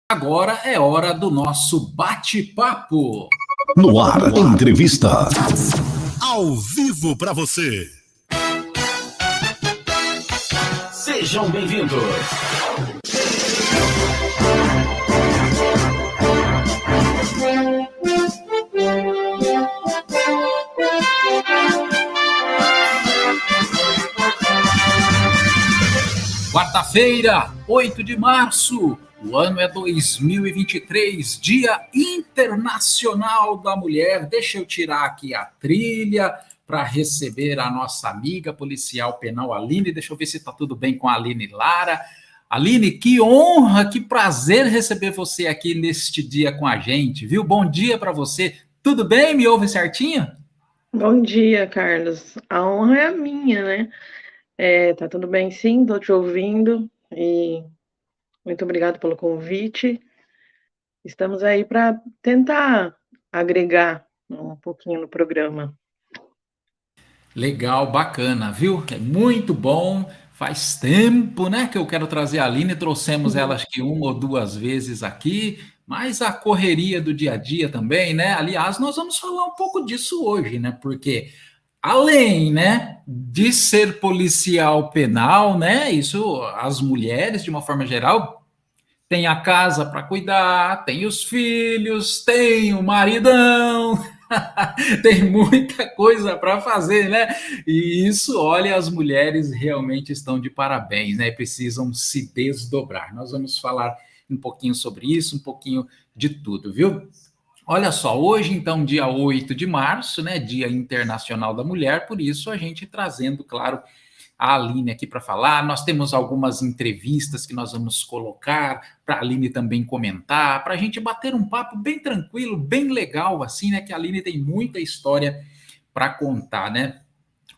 Agora é hora do nosso bate-papo. No ar, entrevista. Ao vivo para você. Sejam bem-vindos. Quarta-feira, 8 de março. O ano é 2023, Dia Internacional da Mulher. Deixa eu tirar aqui a trilha para receber a nossa amiga policial penal Aline. Deixa eu ver se está tudo bem com a Aline Lara. Aline, que honra, que prazer receber você aqui neste dia com a gente, viu? Bom dia para você. Tudo bem? Me ouve certinho? Bom dia, Carlos. A honra é a minha, né? Tá tudo bem, sim, tô te ouvindo e muito obrigado pelo convite. Estamos aí para tentar agregar um pouquinho no programa. Legal, bacana, viu? É muito bom. Faz tempo, né, que eu quero trazer a Aline. Trouxemos ela acho que uma ou duas vezes aqui, mas a correria do dia a dia também, né? Aliás, nós vamos falar um pouco disso hoje, né? Porque além, né, de ser policial penal, né? Isso as mulheres, de uma forma geral, tem a casa para cuidar, tem os filhos, tem o maridão, tem muita coisa para fazer, né? E isso, olha, as mulheres realmente estão de parabéns, né? Precisam se desdobrar. Nós vamos falar um pouquinho sobre isso, um pouquinho de tudo, viu? Olha só, hoje, então, dia 8 de março, né? Dia Internacional da Mulher, por isso a gente trazendo, claro, a Aline aqui para falar. Nós temos algumas entrevistas que nós vamos colocar para a Aline também comentar, para a gente bater um papo bem tranquilo, bem legal, assim, né? Que a Aline tem muita história para contar, né?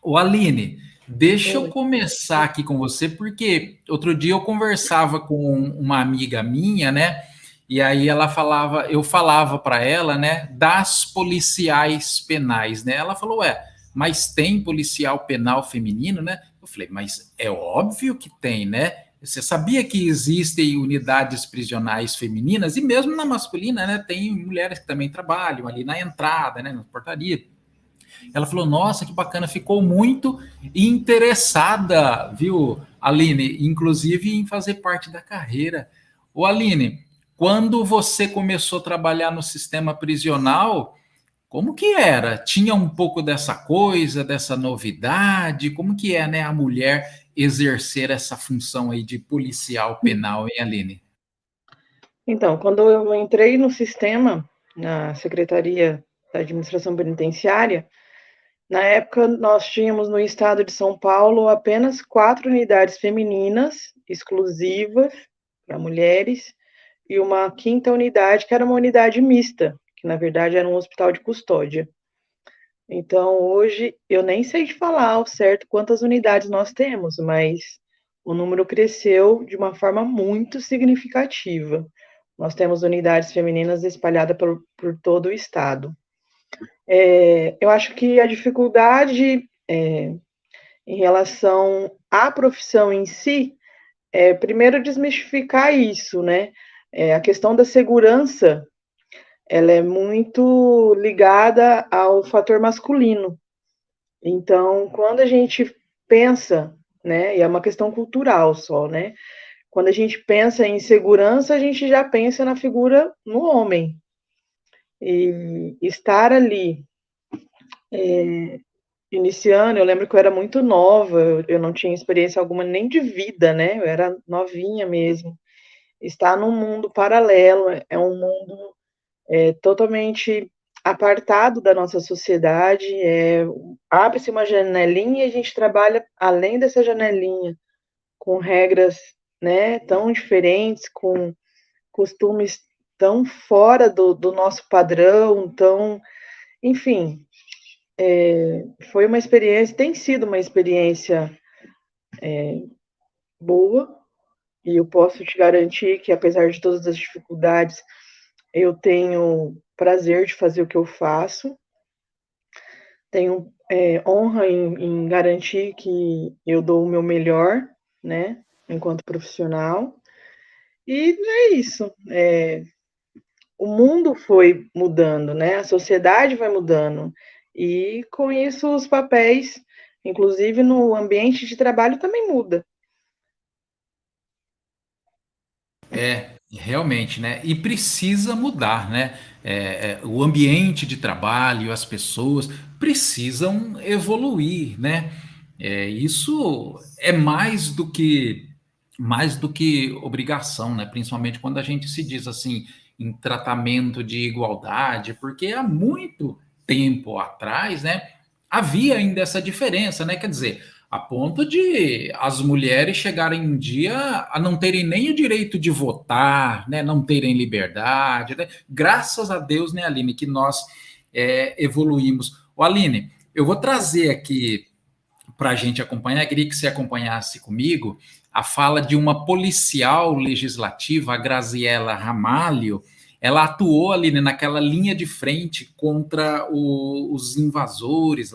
Ô, Aline, deixa eu começar aqui com você, porque outro dia eu conversava com uma amiga minha, né? E aí ela falava, eu falava para ela, né, das policiais penais, né? Ela falou, mas tem policial penal feminino, né? Eu falei, mas é óbvio que tem, né? Você sabia que existem unidades prisionais femininas e mesmo na masculina, né? Tem mulheres que também trabalham ali na entrada, né, na portaria. Ela falou, nossa, que bacana, ficou muito interessada, viu, Aline, inclusive em fazer parte da carreira. Ô, Aline, quando você começou a trabalhar no sistema prisional, como que era? Tinha um pouco dessa coisa, dessa novidade? Como que é, né, a mulher exercer essa função aí de policial penal, hein, Aline? Então, quando eu entrei no sistema, na Secretaria da Administração Penitenciária, na época nós tínhamos no estado de São Paulo apenas 4 unidades femininas exclusivas para mulheres e uma quinta unidade, que era uma unidade mista, que na verdade era um hospital de custódia. Então, hoje, eu nem sei te falar ao certo quantas unidades nós temos, mas o número cresceu de uma forma muito significativa. Nós temos unidades femininas espalhadas por todo o estado. Eu acho que a dificuldade em relação à profissão em si primeiro desmistificar isso, né? A questão da segurança, ela é muito ligada ao fator masculino. Então, quando a gente pensa, né, e é uma questão cultural só, né? Quando a gente pensa em segurança, a gente já pensa na figura no homem. E estar ali iniciando, eu lembro que eu era muito nova, eu não tinha experiência alguma nem de vida, né? Eu era novinha mesmo. Estar num mundo paralelo, é um mundo totalmente apartado da nossa sociedade, abre-se uma janelinha e a gente trabalha além dessa janelinha, com regras, né, tão diferentes, com costumes tão fora do nosso padrão, tão, enfim, foi uma experiência, tem sido uma experiência boa, e eu posso te garantir que, apesar de todas as dificuldades, eu tenho prazer de fazer o que eu faço, tenho honra em garantir que eu dou o meu melhor, né, enquanto profissional, E é isso. O mundo foi mudando, né? A sociedade vai mudando. E com isso os papéis, inclusive no ambiente de trabalho, também muda. Realmente, né? E precisa mudar, né? O ambiente de trabalho, as pessoas precisam evoluir, né? Isso é mais do que obrigação, né? Principalmente quando a gente se diz assim em tratamento de igualdade, porque há muito tempo atrás, né? Havia ainda essa diferença, né? Quer dizer, a ponto de as mulheres chegarem um dia a não terem nem o direito de votar, né, não terem liberdade, né? Graças a Deus, né, Aline, que nós evoluímos. Ô, Aline, eu vou trazer aqui para a gente acompanhar, queria que você acompanhasse comigo a fala de uma policial legislativa, a Graziela Ramalho. Ela atuou ali, né, naquela linha de frente contra os invasores,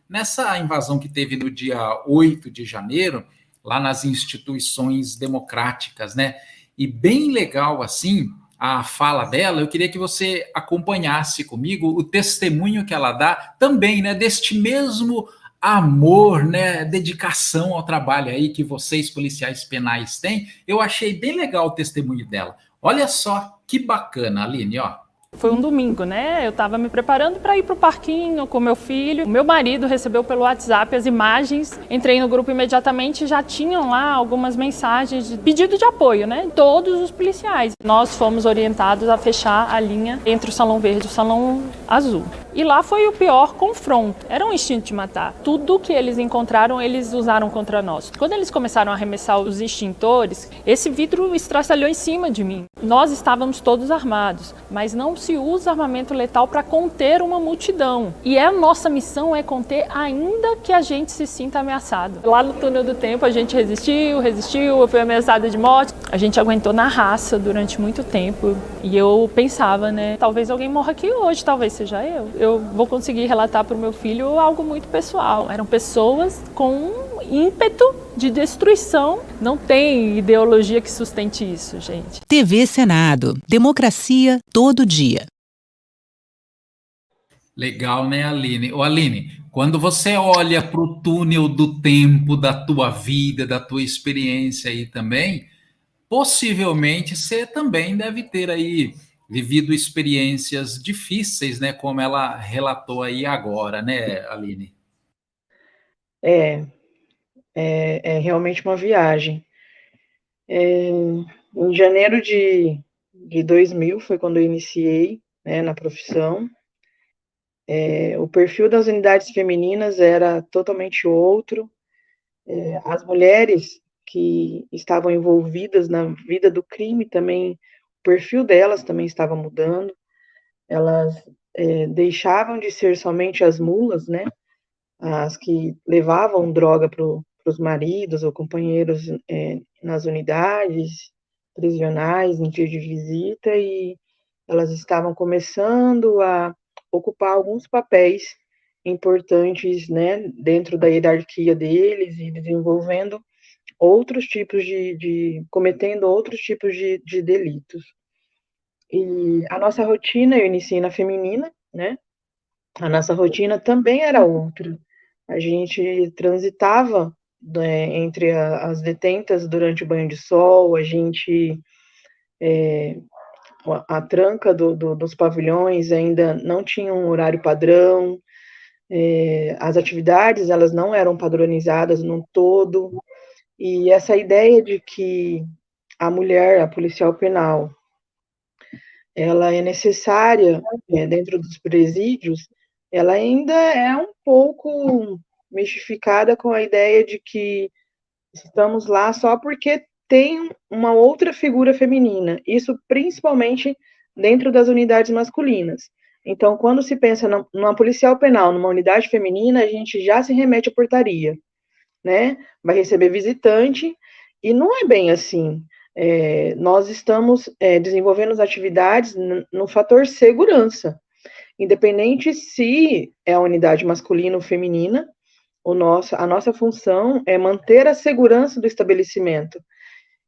nessa invasão que teve no dia 8 de janeiro, lá nas instituições democráticas, né? E bem legal, assim, a fala dela, eu queria que você acompanhasse comigo o testemunho que ela dá também, né, deste mesmo amor, né, dedicação ao trabalho aí que vocês policiais penais têm. Eu achei bem legal o testemunho dela. Olha só que bacana, Aline, ó. Foi um domingo, né? Eu estava me preparando para ir para o parquinho com meu filho. O meu marido recebeu pelo WhatsApp as imagens. Entrei no grupo imediatamente e já tinham lá algumas mensagens de pedido de apoio, né? Todos os policiais. Nós fomos orientados a fechar a linha entre o Salão Verde e o Salão Azul. E lá foi o pior confronto. Era um instinto de matar. Tudo que eles encontraram, eles usaram contra nós. Quando eles começaram a arremessar os extintores, esse vidro estraçalhou em cima de mim. Nós estávamos todos armados, mas não se usa armamento letal para conter uma multidão. E a nossa missão é conter ainda que a gente se sinta ameaçado. Lá no túnel do tempo a gente resistiu, eu fui ameaçada de morte. A gente aguentou na raça durante muito tempo. E eu pensava, né, talvez alguém morra aqui hoje, talvez seja eu. Eu vou conseguir relatar para o meu filho algo muito pessoal. Eram pessoas com ímpeto de destruição. Não tem ideologia que sustente isso, gente. TV Senado. Democracia todo dia. Legal, né, Aline? Ô, Aline, quando você olha para o túnel do tempo da tua vida, da tua experiência aí também, possivelmente você também deve ter aí vivido experiências difíceis, né? Como ela relatou aí agora, né, Aline? É, é realmente uma viagem. Em janeiro de 2000 foi quando eu iniciei, né, na profissão. O perfil das unidades femininas era totalmente outro. As mulheres que estavam envolvidas na vida do crime também, o perfil delas também estava mudando. Elas deixavam de ser somente as mulas, né, as que levavam droga para os maridos ou companheiros nas unidades prisionais, em dia de visita, e elas estavam começando a ocupar alguns papéis importantes, né, dentro da hierarquia deles e desenvolvendo outros tipos cometendo outros tipos de delitos. E a nossa rotina, eu iniciei na feminina, né, a nossa rotina também era outra. A gente transitava, né, entre as detentas durante o banho de sol, a tranca dos pavilhões ainda não tinha um horário padrão, as atividades elas não eram padronizadas no todo, e essa ideia de que a mulher, a policial penal, ela é necessária dentro dos presídios, ela ainda é um pouco mistificada com a ideia de que estamos lá só porque tem uma outra figura feminina, isso principalmente dentro das unidades masculinas. Então, quando se pensa numa policial penal, numa unidade feminina, a gente já se remete à portaria, né? Vai receber visitante, e não é bem assim. Nós estamos desenvolvendo as atividades no fator segurança, independente se é a unidade masculina ou feminina, a nossa função é manter a segurança do estabelecimento.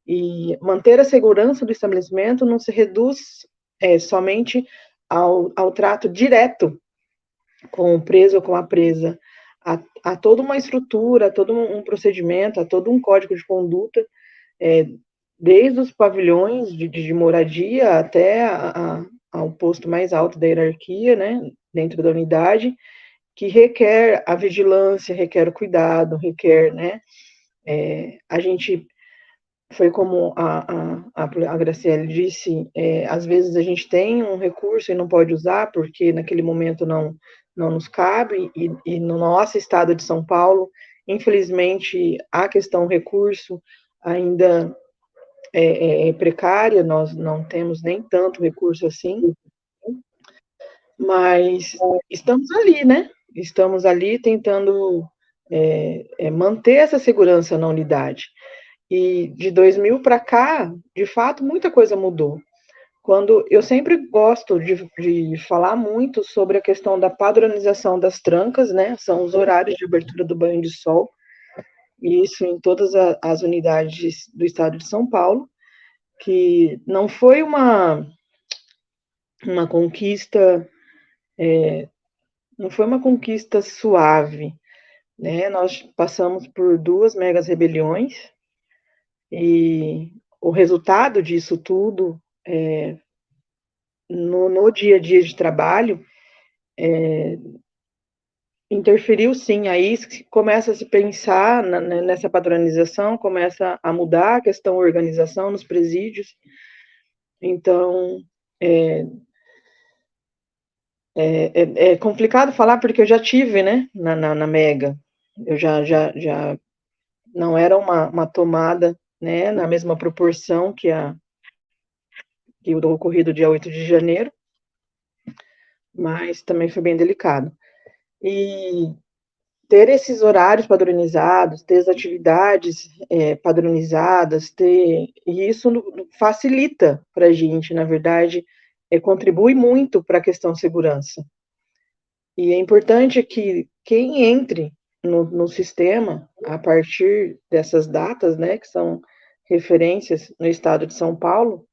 E manter a segurança do estabelecimento não se reduz somente ao trato direto com o preso ou com a presa, a toda uma estrutura, a todo um procedimento, a todo um código de conduta, desde os pavilhões de moradia até ao posto mais alto da hierarquia, né, dentro da unidade, que requer a vigilância, requer o cuidado, requer, né, a gente, foi como a Graciele disse, às vezes a gente tem um recurso e não pode usar, porque naquele momento não nos cabe, e no nosso estado de São Paulo, infelizmente, a questão recurso ainda é precária, nós não temos nem tanto recurso assim, mas estamos ali, né? Estamos ali tentando manter essa segurança na unidade. E de 2000 para cá, de fato, muita coisa mudou. Quando eu sempre gosto de falar muito sobre a questão da padronização das trancas, né? São os horários de abertura do banho de sol, e isso em todas as unidades do estado de São Paulo, que não foi uma conquista, não foi uma conquista suave, né? Nós passamos por 2 megas rebeliões, e o resultado disso tudo, no dia a dia de trabalho, interferiu sim. Aí começa a se pensar nessa padronização, começa a mudar a questão da organização nos presídios. Então, é complicado falar, porque eu já tive, né, na Mega. Eu já não era uma tomada, né, na mesma proporção que o ocorrido dia 8 de janeiro, mas também foi bem delicado. E ter esses horários padronizados, ter as atividades padronizadas, e isso facilita para a gente, na verdade, contribui muito para a questão de segurança. E é importante que quem entre no sistema, a partir dessas datas, né, que são referências no estado de São Paulo,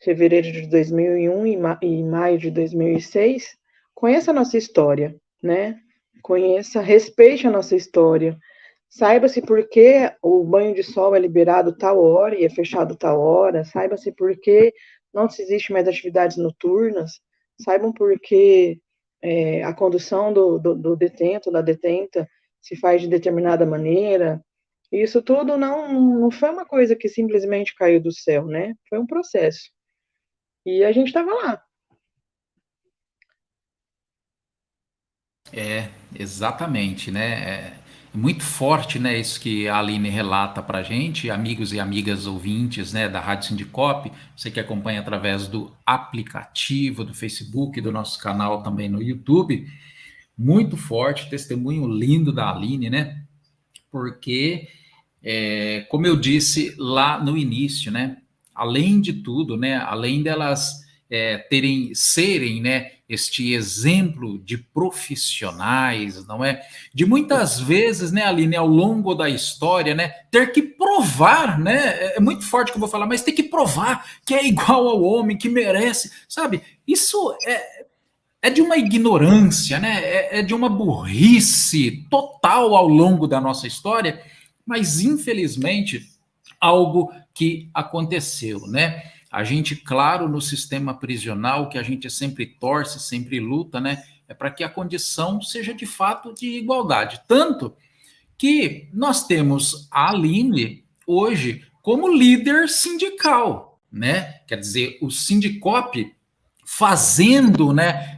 fevereiro de 2001 e maio de 2006, conheça a nossa história, né? Conheça, respeite a nossa história. Saiba-se por que o banho de sol é liberado tal hora e é fechado tal hora. Saiba-se por que não se existe mais atividades noturnas. Saibam por que a condução do detento, da detenta, se faz de determinada maneira. Isso tudo não foi uma coisa que simplesmente caiu do céu, né? Foi um processo. E a gente estava lá. Exatamente, né? É muito forte, né? Isso que a Aline relata para a gente, amigos e amigas ouvintes, né, da Rádio Sindicop, você que acompanha através do aplicativo, do Facebook, do nosso canal também no YouTube, muito forte, testemunho lindo da Aline, né? Porque, como eu disse lá no início, né? Além de tudo, né? Além delas serem, né, este exemplo de profissionais, não é? De muitas vezes, né, Aline, ao longo da história, né, ter que provar, né? É muito forte que eu vou falar, mas ter que provar que é igual ao homem, que merece, sabe? Isso é de uma ignorância, né? É de uma burrice total ao longo da nossa história, mas infelizmente algo que aconteceu, né? A gente, claro, no sistema prisional, que a gente sempre torce, sempre luta, né? É para que a condição seja de fato de igualdade. Tanto que nós temos a Aline hoje como líder sindical, né? Quer dizer, o Sindicop fazendo, né,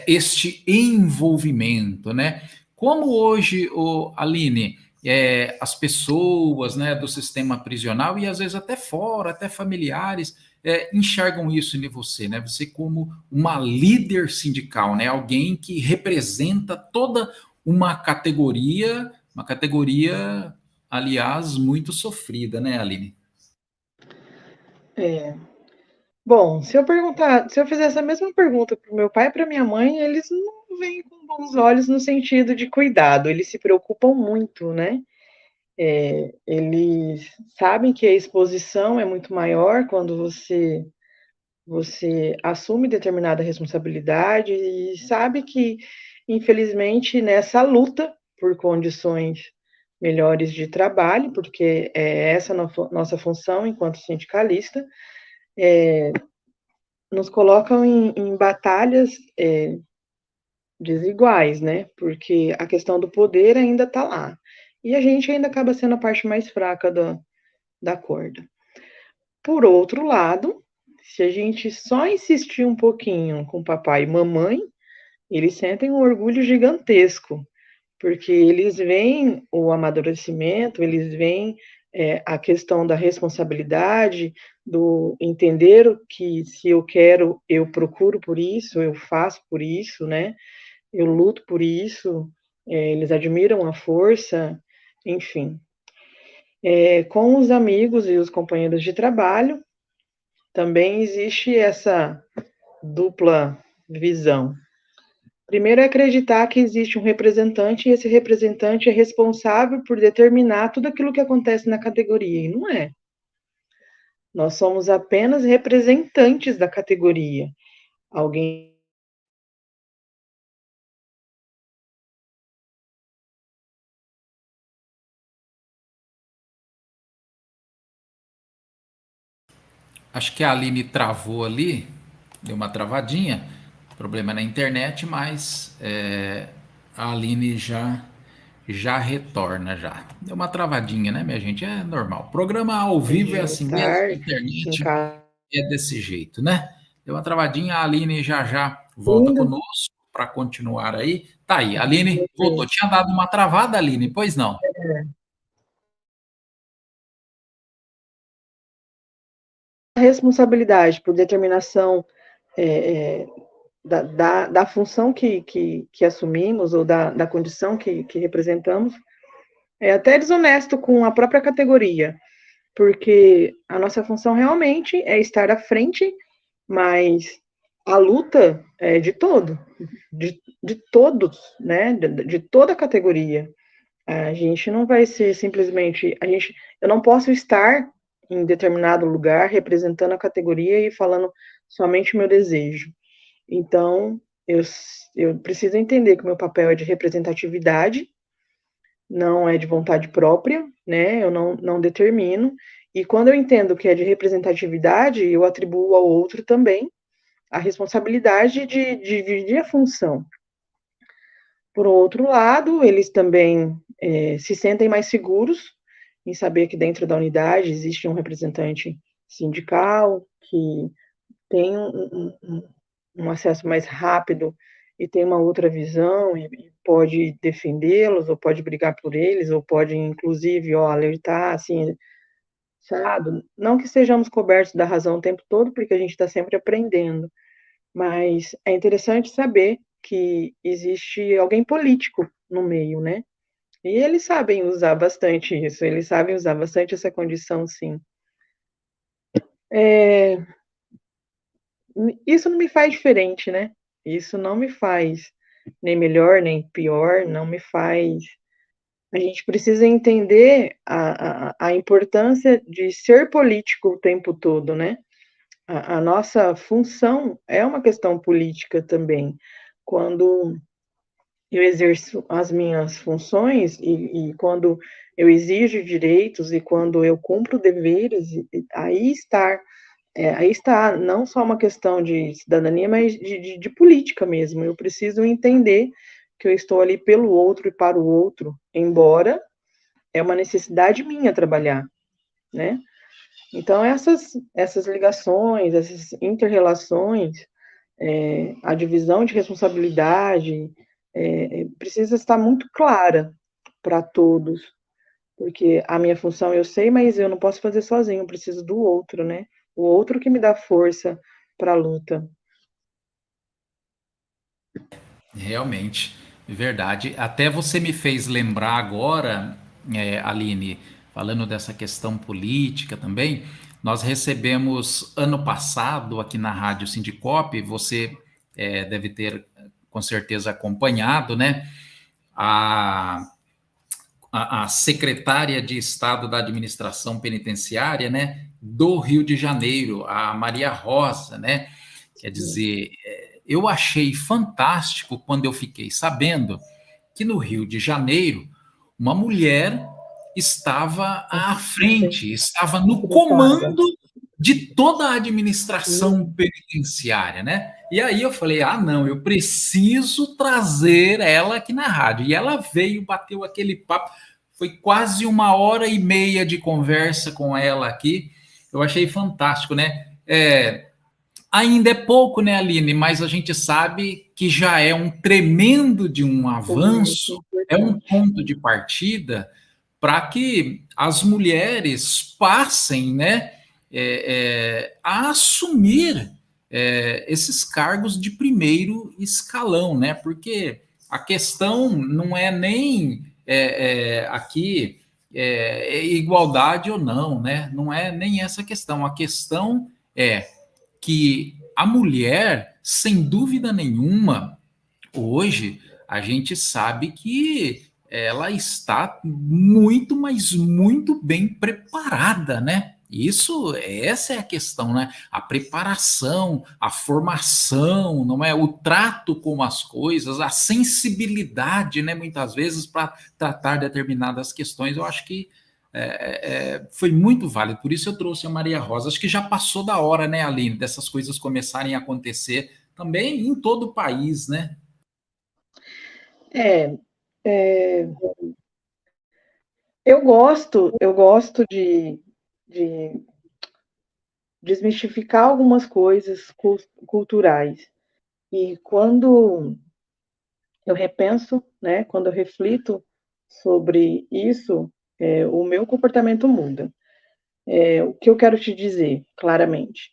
este envolvimento, né? Como hoje, Aline, as pessoas, né, do sistema prisional e às vezes até fora, até familiares, enxergam isso em você, né? Você como uma líder sindical, né? Alguém que representa toda uma categoria, aliás, muito sofrida, né, Aline? Bom, se eu fizer essa mesma pergunta para o meu pai e para minha mãe, eles não veem com bons olhos no sentido de cuidado, eles se preocupam muito, né? Eles sabem que a exposição é muito maior quando você assume determinada responsabilidade e sabe que, infelizmente, nessa luta por condições melhores de trabalho, porque é essa nossa função enquanto sindicalista, nos colocam em batalhas desiguais, né? Porque a questão do poder ainda está lá. E a gente ainda acaba sendo a parte mais fraca da corda. Por outro lado, se a gente só insistir um pouquinho com papai e mamãe, eles sentem um orgulho gigantesco, porque eles veem o amadurecimento, eles veem a questão da responsabilidade, do entender que se eu quero, eu procuro por isso, eu faço por isso, né? Eu luto por isso, eles admiram a força, enfim. Com os amigos e os companheiros de trabalho, também existe essa dupla visão. Primeiro é acreditar que existe um representante e esse representante é responsável por determinar tudo aquilo que acontece na categoria, e não é. Nós somos apenas representantes da categoria. Alguém Acho que a Aline travou ali, deu uma travadinha, problema na internet, mas a Aline já retorna já. Deu uma travadinha, né, minha gente? É normal. Programa ao vivo é de assim mesmo, estar a em internet casa é desse jeito, né? Deu uma travadinha, a Aline já volta indo, conosco para continuar aí. Tá aí, a Aline voltou. Tinha dado uma travada, Aline, pois não? a responsabilidade por determinação é, da função que assumimos ou da condição que representamos, é até desonesto com a própria categoria, porque a nossa função realmente é estar à frente, mas a luta é de todos, né, de toda a categoria. A gente não vai ser simplesmente, eu não posso estar em determinado lugar representando a categoria e falando somente o meu desejo. Então, eu preciso entender que o meu papel é de representatividade, não é de vontade própria, né? Eu não determino. E quando eu entendo que é de representatividade, eu atribuo ao outro também a responsabilidade de dividir a função. Por outro lado, eles também se sentem mais seguros em saber que dentro da unidade existe um representante sindical, que tem um acesso mais rápido e tem uma outra visão e pode defendê-los, ou pode brigar por eles, ou pode, inclusive, alertar, assim, sabe? Não que sejamos cobertos da razão o tempo todo, porque a gente está sempre aprendendo, mas é interessante saber que existe alguém político no meio, né? E eles sabem usar bastante isso, eles sabem usar bastante essa condição, sim. Isso não me faz diferente, né? Isso não me faz nem melhor, nem pior, não me faz. A gente precisa entender a importância de ser político o tempo todo, né? A nossa função é uma questão política também. Quando eu exerço as minhas funções e quando eu exijo direitos e quando eu cumpro deveres, aí está não só uma questão de cidadania, mas de política mesmo. Eu preciso entender que eu estou ali pelo outro e para o outro, embora é uma necessidade minha trabalhar, né? Então, essas ligações, essas inter-relações, a divisão de responsabilidade, precisa estar muito clara para todos, porque a minha função eu sei, mas eu não posso fazer sozinho, eu preciso do outro, né? O outro que me dá força para a luta. Realmente, verdade. Até você me fez lembrar agora, Aline, falando dessa questão política também, nós recebemos ano passado aqui na Rádio Sindicop, você deve ter com certeza acompanhado, né? A a secretária de Estado da Administração Penitenciária, né, do Rio de Janeiro, a Maria Rosa, né? Quer dizer, eu achei fantástico quando eu fiquei sabendo que no Rio de Janeiro uma mulher estava à frente, estava no comando de toda a administração penitenciária, né? E aí eu falei, não, eu preciso trazer ela aqui na rádio. E ela veio, bateu aquele papo, foi quase 1h30 de conversa com ela aqui. Eu achei fantástico, né? Ainda é pouco, né, Aline? Mas a gente sabe que já é um tremendo de um avanço, é um ponto de partida para que as mulheres passem, né, a assumir esses cargos de primeiro escalão, né? Porque a questão não é nem aqui igualdade ou não, né? Não é nem essa questão. A questão é que a mulher, sem dúvida nenhuma, hoje a gente sabe que ela está muito, mas muito bem preparada, né? Essa é a questão, né? A preparação, a formação, não é? O trato com as coisas, a sensibilidade, né? Muitas vezes para tratar determinadas questões, eu acho que foi muito válido. Por isso eu trouxe a Maria Rosa. Acho que já passou da hora, né, Aline, dessas coisas começarem a acontecer também em todo o país, né? Eu gosto de desmistificar algumas coisas culturais. E quando eu repenso, né, quando eu reflito sobre isso, o meu comportamento muda. O que eu quero te dizer claramente?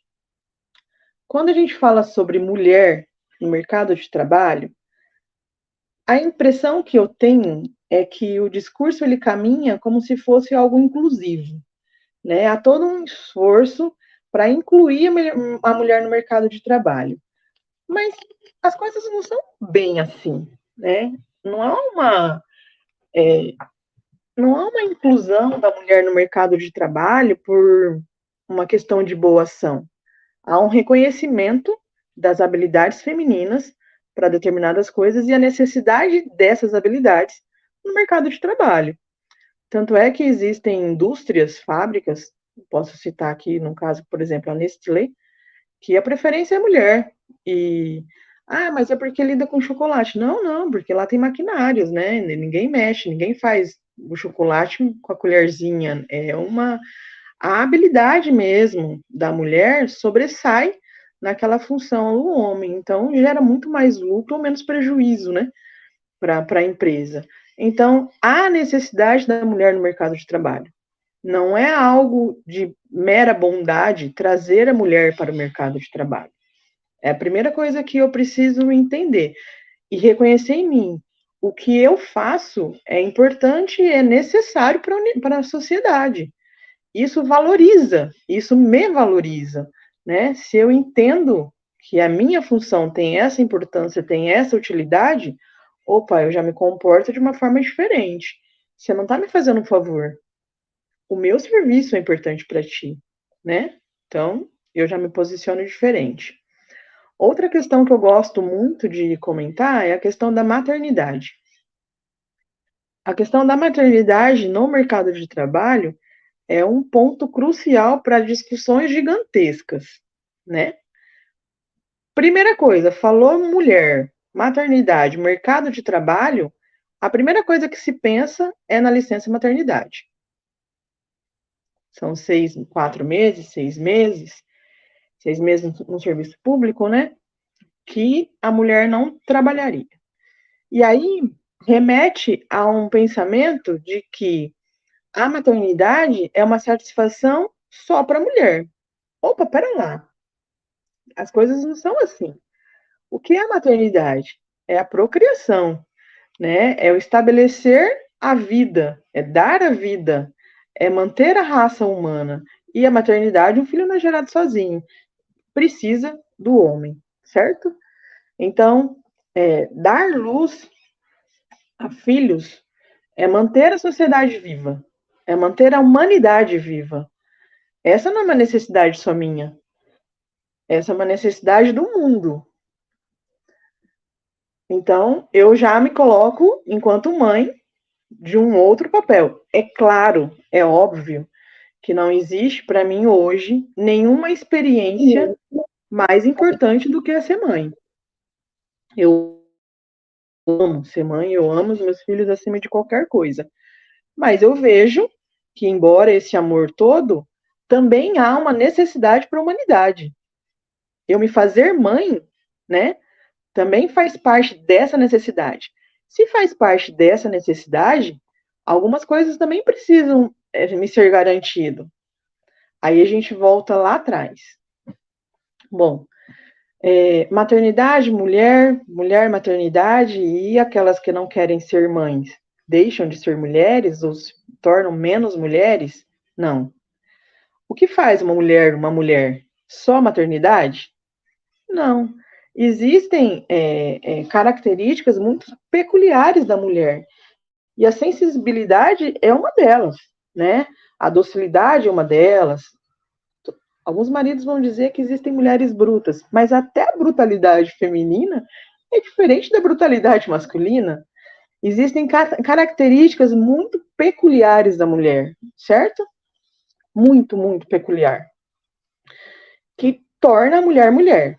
Quando a gente fala sobre mulher no mercado de trabalho, a impressão que eu tenho é que o discurso ele caminha como se fosse algo inclusivo, né? Há todo um esforço para incluir a mulher no mercado de trabalho. Mas as coisas não são bem assim, né? Não há uma inclusão da mulher no mercado de trabalho por uma questão de boa ação. Há um reconhecimento das habilidades femininas para determinadas coisas e a necessidade dessas habilidades no mercado de trabalho. Tanto é que existem indústrias, fábricas, posso citar aqui, no caso, por exemplo, a Nestlé, que a preferência é mulher. Mas é porque lida com chocolate. Não, porque lá tem maquinários, né? Ninguém mexe, ninguém faz o chocolate com a colherzinha. A habilidade mesmo da mulher sobressai naquela função do homem. Então, gera muito mais lucro ou menos prejuízo, né? Para a empresa. Então, há necessidade da mulher no mercado de trabalho. Não é algo de mera bondade trazer a mulher para o mercado de trabalho. É a primeira coisa que eu preciso entender e reconhecer em mim. O que eu faço é importante e é necessário para a sociedade. Isso valoriza, isso me valoriza, né? Se eu entendo que a minha função tem essa importância, tem essa utilidade, eu já me comporto de uma forma diferente. Você não está me fazendo um favor. O meu serviço é importante para ti, né? Então, eu já me posiciono diferente. Outra questão que eu gosto muito de comentar é a questão da maternidade. A questão da maternidade no mercado de trabalho é um ponto crucial para discussões gigantescas, né? Primeira coisa, falou mulher, maternidade, mercado de trabalho, a primeira coisa que se pensa é na licença maternidade. São 4 meses, 6 meses, 6 meses no serviço público, né? Que a mulher não trabalharia. E aí remete a um pensamento de que a maternidade é uma satisfação só para a mulher. Pera lá. As coisas não são assim. O que é a maternidade? É a procriação, né? É o estabelecer a vida, é dar a vida, é manter a raça humana. E a maternidade, um filho não é gerado sozinho. Precisa do homem, certo? Então, dar luz a filhos é manter a sociedade viva, é manter a humanidade viva. Essa não é uma necessidade só minha, essa é uma necessidade do mundo. Então, eu já me coloco, enquanto mãe, de um outro papel. É claro, é óbvio, que não existe para mim hoje nenhuma experiência mais importante do que ser mãe. Eu amo ser mãe, eu amo os meus filhos acima de qualquer coisa. Mas eu vejo que, embora esse amor todo, também há uma necessidade para a humanidade. Eu me fazer mãe, né, também faz parte dessa necessidade. Se faz parte dessa necessidade, algumas coisas também precisam me ser garantido. Aí a gente volta lá atrás. Bom, maternidade, mulher, maternidade, e aquelas que não querem ser mães deixam de ser mulheres ou se tornam menos mulheres? Não. O que faz uma mulher uma mulher? Só maternidade? Não. Existem características muito peculiares da mulher. E a sensibilidade é uma delas, né? A docilidade é uma delas. Alguns maridos vão dizer que existem mulheres brutas, mas até a brutalidade feminina é diferente da brutalidade masculina. Existem características muito peculiares da mulher, certo? Muito, muito peculiar. Que torna a mulher mulher.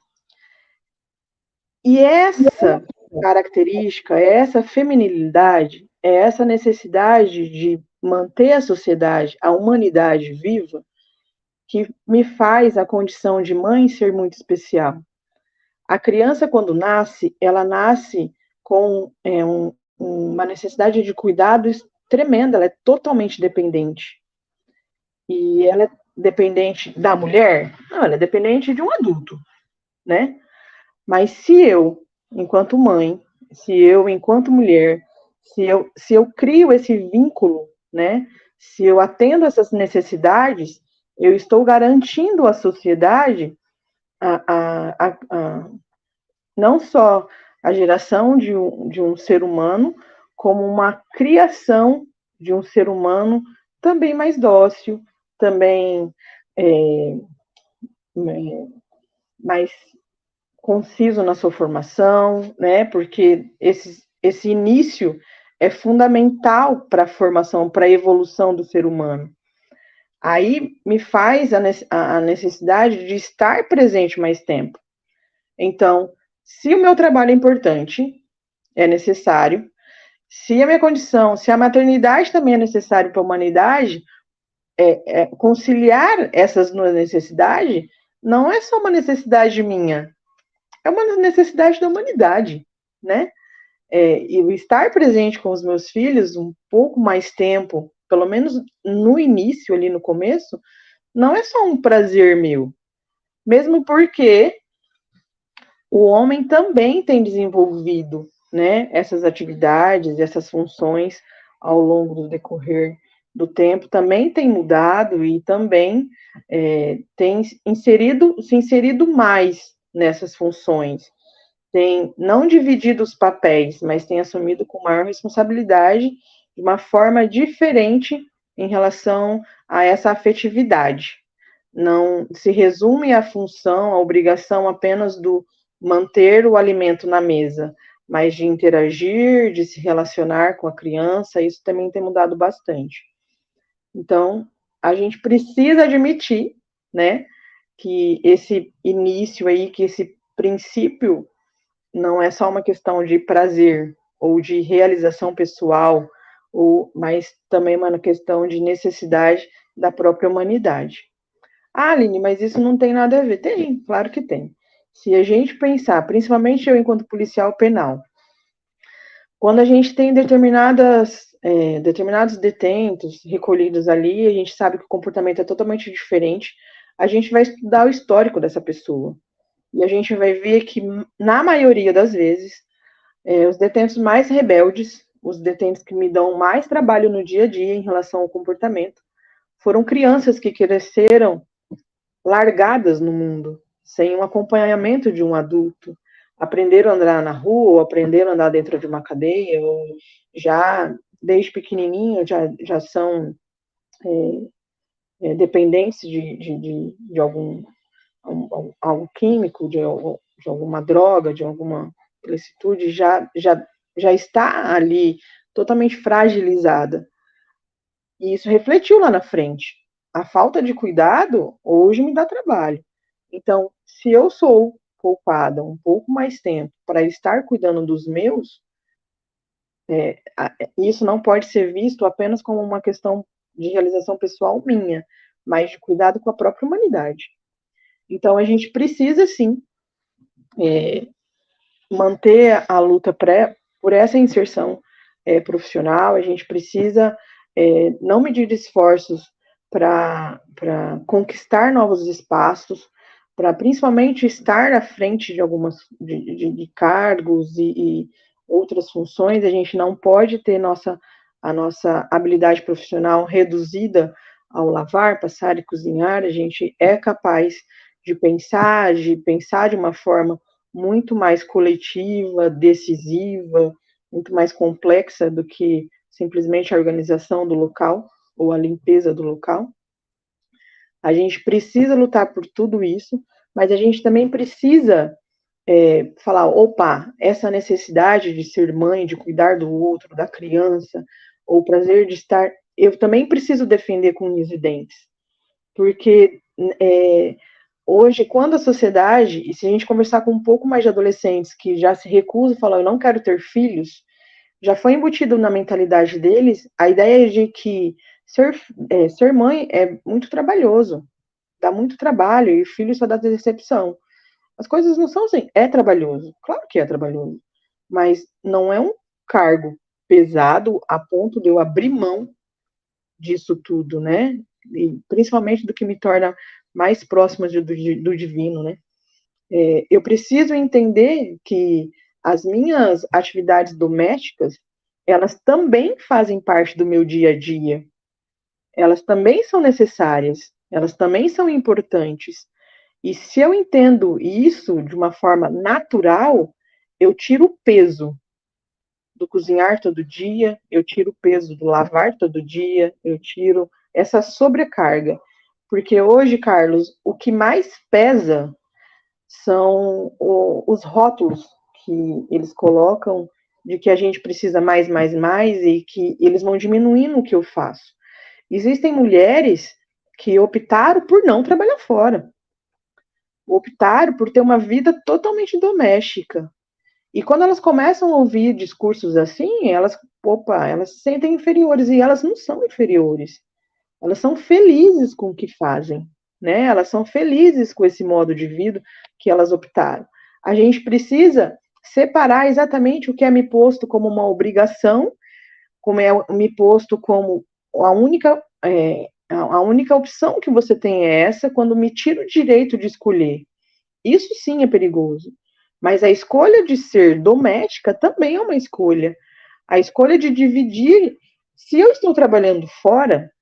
E essa característica, essa feminilidade, essa necessidade de manter a sociedade, a humanidade viva, que me faz a condição de mãe ser muito especial. A criança, quando nasce, ela nasce com uma necessidade de cuidados tremenda, ela é totalmente dependente. E ela é dependente da mulher? Não, ela é dependente de um adulto, né? Mas se eu, enquanto mãe, se eu, enquanto mulher, se eu crio esse vínculo, né? Se eu atendo essas necessidades, eu estou garantindo à sociedade não só a geração de um ser humano, como uma criação de um ser humano também mais dócil, também mais conciso na sua formação, né? Porque esse início é fundamental para a formação, para a evolução do ser humano. Aí me faz a necessidade de estar presente mais tempo. Então, se o meu trabalho é importante, é necessário, se a minha condição, se a maternidade também é necessária para a humanidade, conciliar essas duas necessidades não é só uma necessidade minha, é uma necessidade da humanidade, né? E estar presente com os meus filhos um pouco mais tempo, pelo menos no início, ali no começo, não é só um prazer meu. Mesmo porque o homem também tem desenvolvido, né, essas atividades, essas funções ao longo do decorrer do tempo, também tem mudado e também tem se inserido mais nessas funções. Tem não dividido os papéis, mas tem assumido com maior responsabilidade de uma forma diferente em relação a essa afetividade. Não se resume a função, a obrigação apenas do manter o alimento na mesa, mas de interagir, de se relacionar com a criança, isso também tem mudado bastante. Então, a gente precisa admitir, né, que esse início aí, que esse princípio não é só uma questão de prazer ou de realização pessoal, mas também uma questão de necessidade da própria humanidade. Ah, Aline, mas isso não tem nada a ver. Tem, claro que tem. Se a gente pensar, principalmente eu enquanto policial penal, quando a gente tem determinados detentos recolhidos ali, a gente sabe que o comportamento é totalmente diferente, a gente vai estudar o histórico dessa pessoa. E a gente vai ver que, na maioria das vezes, os detentos mais rebeldes, os detentos que me dão mais trabalho no dia a dia em relação ao comportamento, foram crianças que cresceram largadas no mundo, sem um acompanhamento de um adulto, aprenderam a andar na rua, ou aprenderam a andar dentro de uma cadeia, ou já desde pequenininho já são dependentes de algum químico, de alguma droga, de alguma ilicitude, já está ali totalmente fragilizada. E isso refletiu lá na frente. A falta de cuidado hoje me dá trabalho. Então, se eu sou poupada um pouco mais tempo para estar cuidando dos meus, isso não pode ser visto apenas como uma questão de realização pessoal minha, mas de cuidado com a própria humanidade. Então, a gente precisa, sim, manter a luta por essa inserção profissional, a gente precisa não medir esforços para conquistar novos espaços, para principalmente estar à frente de algumas de cargos e outras funções. A gente não pode ter a nossa habilidade profissional reduzida ao lavar, passar e cozinhar. A gente é capaz de pensar de uma forma muito mais coletiva, decisiva, muito mais complexa do que simplesmente a organização do local ou a limpeza do local. A gente precisa lutar por tudo isso, mas a gente também precisa falar, opa, essa necessidade de ser mãe, de cuidar do outro, da criança, ou o prazer de estar, eu também preciso defender com unhas e dentes, porque hoje, quando a sociedade, e se a gente conversar com um pouco mais de adolescentes que já se recusam, falam, eu não quero ter filhos, já foi embutido na mentalidade deles a ideia de que ser mãe é muito trabalhoso, dá muito trabalho, e filho só dá decepção. As coisas não são assim, é trabalhoso, claro que é trabalhoso, mas não é um cargo pesado a ponto de eu abrir mão disso tudo, né? E principalmente do que me torna mais próximas do divino, né? Eu preciso entender que as minhas atividades domésticas, elas também fazem parte do meu dia a dia. Elas também são necessárias, elas também são importantes. E se eu entendo isso de uma forma natural, eu tiro o peso do cozinhar todo dia, eu tiro o peso do lavar todo dia, eu tiro essa sobrecarga. Porque hoje, Carlos, o que mais pesa são os rótulos que eles colocam de que a gente precisa mais, e que eles vão diminuindo o que eu faço. Existem mulheres que optaram por não trabalhar fora, optaram por ter uma vida totalmente doméstica. E quando elas começam a ouvir discursos assim, elas se sentem inferiores, e elas não são inferiores. Elas são felizes com o que fazem, né? Elas são felizes com esse modo de vida que elas optaram. A gente precisa separar exatamente o que é me posto como uma obrigação, como é me posto como a única opção que você tem é essa, quando me tira o direito de escolher. Isso sim é perigoso. Mas a escolha de ser doméstica também é uma escolha. A escolha de dividir. Se eu estou trabalhando fora,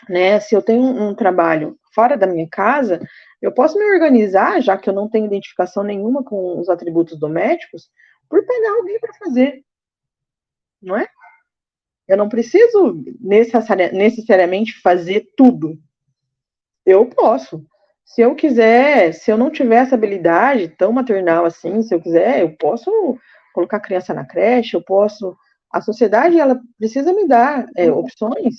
né, se eu tenho um trabalho fora da minha casa, eu posso me organizar, já que eu não tenho identificação nenhuma com os atributos domésticos, por pegar alguém para fazer. Não é? Eu não preciso necessariamente fazer tudo. Eu posso. Se eu quiser, se eu não tiver essa habilidade tão maternal assim, se eu quiser, eu posso colocar a criança na creche, eu posso... A sociedade, ela precisa me dar opções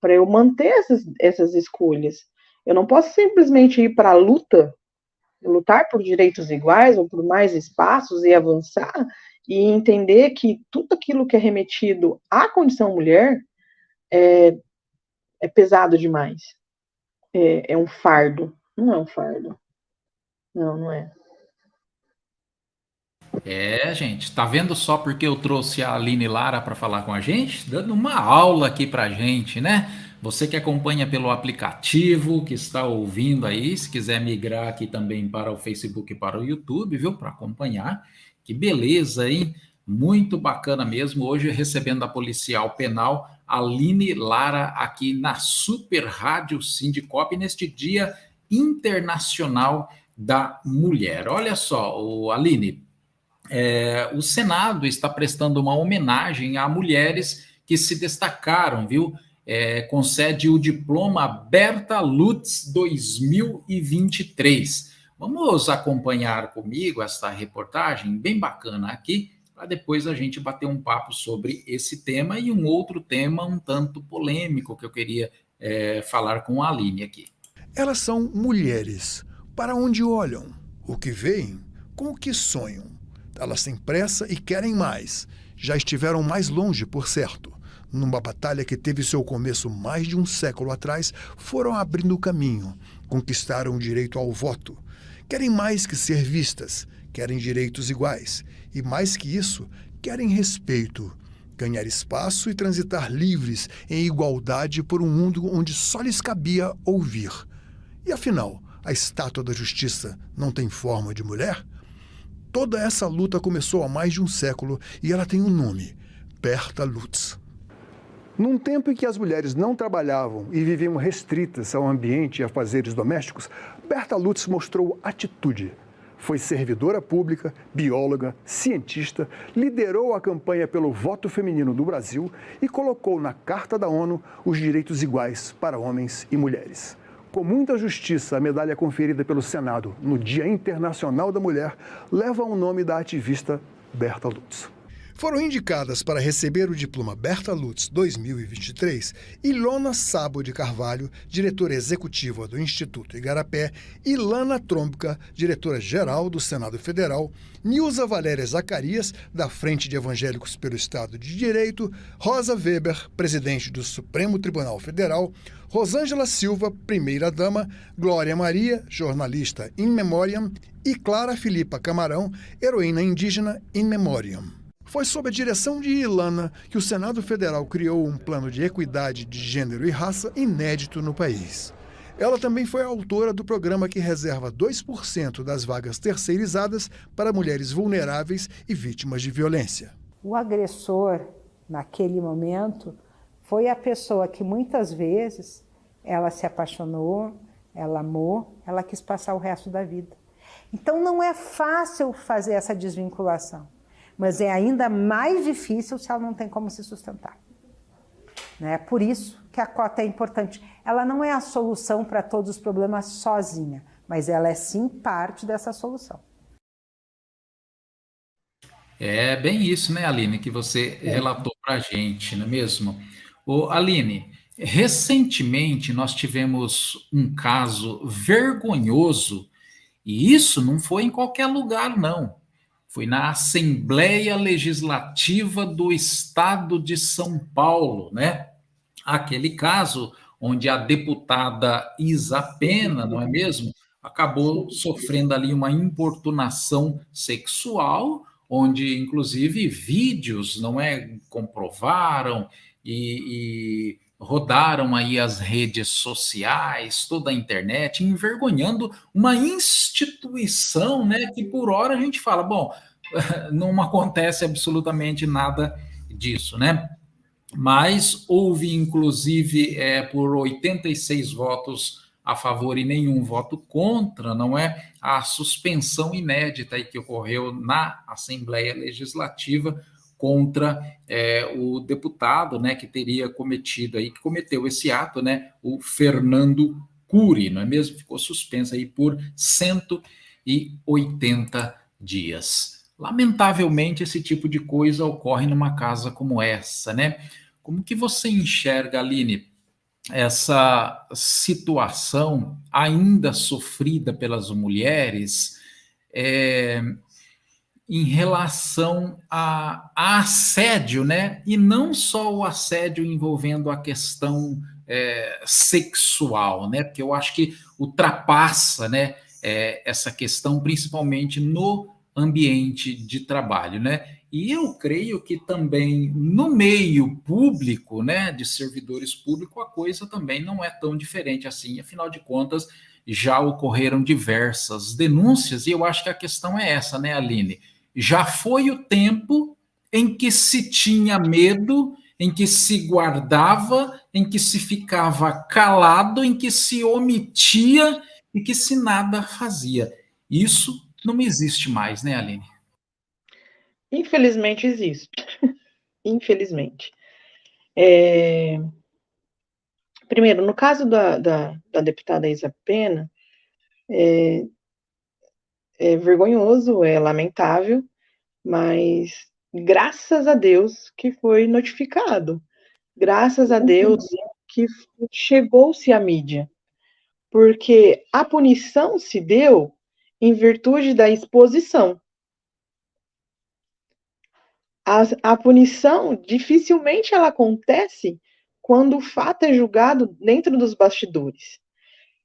para eu manter essas escolhas. Eu não posso simplesmente ir para a lutar por direitos iguais ou por mais espaços e avançar e entender que tudo aquilo que é remetido à condição mulher é pesado demais. É um fardo. Não é um fardo. Não é. Gente, tá vendo só porque eu trouxe a Aline Lara para falar com a gente? Dando uma aula aqui pra gente, né? Você que acompanha pelo aplicativo, que está ouvindo aí, se quiser migrar aqui também para o Facebook e para o YouTube, viu? Para acompanhar. Que beleza, hein? Muito bacana mesmo. Hoje recebendo a policial penal Aline Lara aqui na Super Rádio Sindicop neste Dia Internacional da Mulher. Olha só, Aline, o Senado está prestando uma homenagem a mulheres que se destacaram, viu? Concede o diploma Berta Lutz 2023. Vamos acompanhar comigo essa reportagem bem bacana aqui, para depois a gente bater um papo sobre esse tema e um outro tema um tanto polêmico que eu queria falar com a Aline aqui. Elas são mulheres. Para onde olham? O que veem? Com o que sonham? Elas têm pressa e querem mais. Já estiveram mais longe, por certo. Numa batalha que teve seu começo mais de um século atrás, foram abrindo o caminho, conquistaram o direito ao voto. Querem mais que ser vistas, querem direitos iguais. E mais que isso, querem respeito. Ganhar espaço e transitar livres em igualdade por um mundo onde só lhes cabia ouvir. E afinal, a estátua da justiça não tem forma de mulher? Toda essa luta começou há mais de um século e ela tem um nome: Berta Lutz. Num tempo em que as mulheres não trabalhavam e viviam restritas ao ambiente e a afazeres domésticos, Berta Lutz mostrou atitude. Foi servidora pública, bióloga, cientista, liderou a campanha pelo voto feminino do Brasil e colocou na Carta da ONU os direitos iguais para homens e mulheres. Com muita justiça, a medalha conferida pelo Senado no Dia Internacional da Mulher leva o nome da ativista Berta Lutz. Foram indicadas para receber o diploma Berta Lutz 2023 Ilona Sabo de Carvalho, diretora executiva do Instituto Igarapé, Ilana Trombica, diretora-geral do Senado Federal, Nilza Valéria Zacarias, da Frente de Evangélicos pelo Estado de Direito, Rosa Weber, presidente do Supremo Tribunal Federal, Rosângela Silva, primeira-dama, Glória Maria, jornalista in memoriam, e Clara Filipa Camarão, heroína indígena in memoriam. Foi sob a direção de Ilana que o Senado Federal criou um plano de equidade de gênero e raça inédito no país. Ela também foi a autora do programa que reserva 2% das vagas terceirizadas para mulheres vulneráveis e vítimas de violência. O agressor, naquele momento, foi a pessoa que muitas vezes ela se apaixonou, ela amou, ela quis passar o resto da vida. Então não é fácil fazer essa desvinculação. Mas é ainda mais difícil se ela não tem como se sustentar. Né? Por isso que a cota é importante. Ela não é a solução para todos os problemas sozinha, mas ela é sim parte dessa solução. É bem isso, né, Aline, que você relatou para a gente, não é mesmo? Aline, recentemente nós tivemos um caso vergonhoso, e isso não foi em qualquer lugar, não. Foi na Assembleia Legislativa do Estado de São Paulo, né? Aquele caso onde a deputada Isa Pena, não é mesmo? Acabou sofrendo ali uma importunação sexual, onde inclusive vídeos, não é, comprovaram e rodaram aí as redes sociais, toda a internet, envergonhando uma instituição, né, que por hora a gente fala, bom, não acontece absolutamente nada disso, né? Mas houve, inclusive, por 86 votos a favor e nenhum voto contra, não é? A suspensão inédita aí que ocorreu na Assembleia Legislativa contra o deputado, né, que teria cometido aí, que cometeu esse ato, né, o Fernando Cury, não é mesmo? Ficou suspenso aí por 180 dias. Lamentavelmente, esse tipo de coisa ocorre numa casa como essa, né? Como que você enxerga, Aline, essa situação ainda sofrida pelas mulheres em relação a assédio, né? E não só o assédio envolvendo a questão sexual, né? Porque eu acho que ultrapassa, né, essa questão, principalmente no ambiente de trabalho, né? E eu creio que também no meio público, né, de servidores públicos, a coisa também não é tão diferente assim. Afinal de contas, já ocorreram diversas denúncias e eu acho que a questão é essa, né, Aline? Já foi o tempo em que se tinha medo, em que se guardava, em que se ficava calado, em que se omitia e que se nada fazia. Isso não existe mais, né, Aline? Infelizmente existe. Infelizmente. É, primeiro, no caso da deputada Isa Pena, é vergonhoso, é lamentável, mas graças a Deus que foi notificado. Graças a Deus que chegou-se à mídia, porque a punição se deu em virtude da exposição. A punição dificilmente ela acontece quando o fato é julgado dentro dos bastidores.